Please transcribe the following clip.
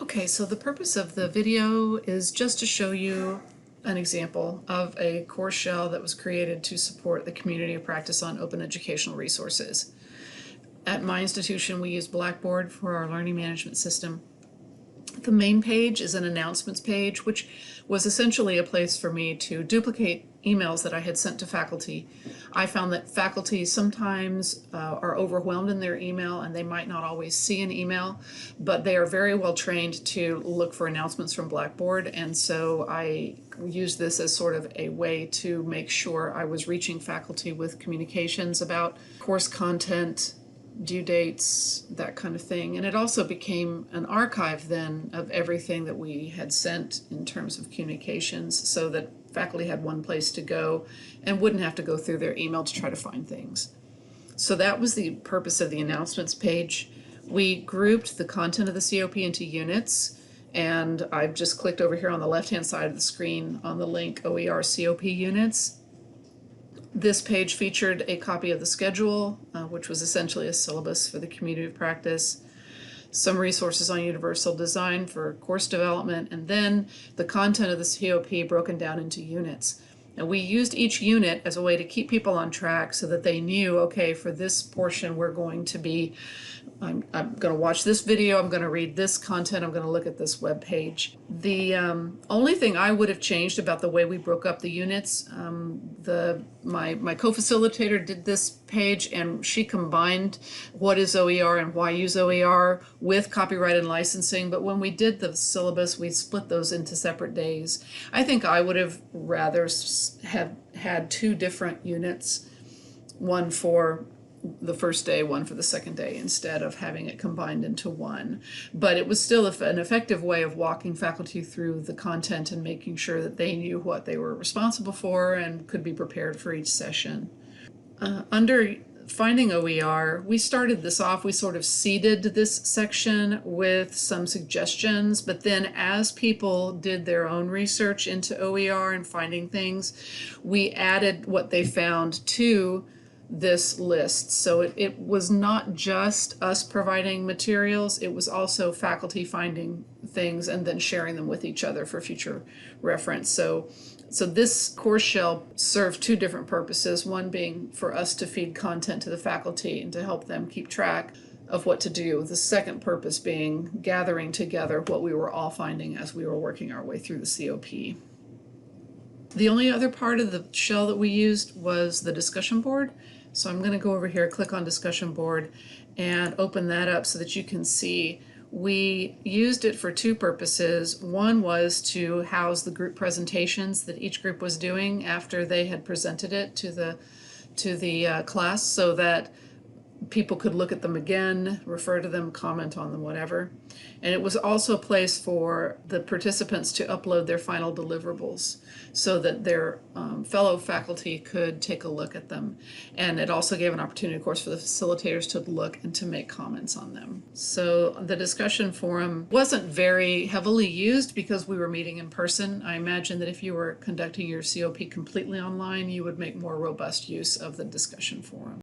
Okay, so the purpose of the video is just to show you an example of a course shell that was created to support the community of practice on open educational resources. At my institution, we use Blackboard for our learning management system. The main page is an announcements page, which was essentially a place for me to duplicate emails that I had sent to faculty. I found that faculty sometimes are overwhelmed in their email and they might not always see an email, but they are very well trained to look for announcements from Blackboard, and so I used this as sort of a way to make sure I was reaching faculty with communications about course content, due dates, that kind of thing. And it also became an archive then of everything that we had sent in terms of communications, so that faculty had one place to go and wouldn't have to go through their email to try to find things. So that was the purpose of the announcements page. We grouped the content of the COP into units, and I've just clicked over here on the left-hand side of the screen on the link OER COP units. This page featured a copy of the schedule, which was essentially a syllabus for the community of practice, some resources on universal design for course development, and then the content of the COP broken down into units. And we used each unit as a way to keep people on track so that they knew, okay, for this portion we're going to be, I'm going to watch this video, I'm going to read this content, I'm going to look at this web page. The only thing I would have changed about the way we broke up the units, my co-facilitator did this page and she combined what is OER and why use OER with copyright and licensing, but when we did the syllabus we split those into separate days. I think I would have rather have had two different units, one for the first day, one for the second day, instead of having it combined into one. But it was still an effective way of walking faculty through the content and making sure that they knew what they were responsible for and could be prepared for each session. Under finding OER, we started this off, we sort of seeded this section with some suggestions, but then as people did their own research into OER and finding things, we added what they found to this list. So it was not just us providing materials, it was also faculty finding things and then sharing them with each other for future reference. So this course shell served two different purposes, one being for us to feed content to the faculty and to help them keep track of what to do. The second purpose being gathering together what we were all finding as we were working our way through the COP. The only other part of the shell that we used was the discussion board. So I'm going to go over here, click on discussion board, and open that up so that you can see we used it for two purposes. One was to house the group presentations that each group was doing after they had presented it to the class, so that people could look at them again, refer to them, comment on them, whatever. And it was also a place for the participants to upload their final deliverables so that their fellow faculty could take a look at them. And it also gave an opportunity, of course, for the facilitators to look and to make comments on them. So the discussion forum wasn't very heavily used because we were meeting in person. I imagine that if you were conducting your COP completely online, you would make more robust use of the discussion forum.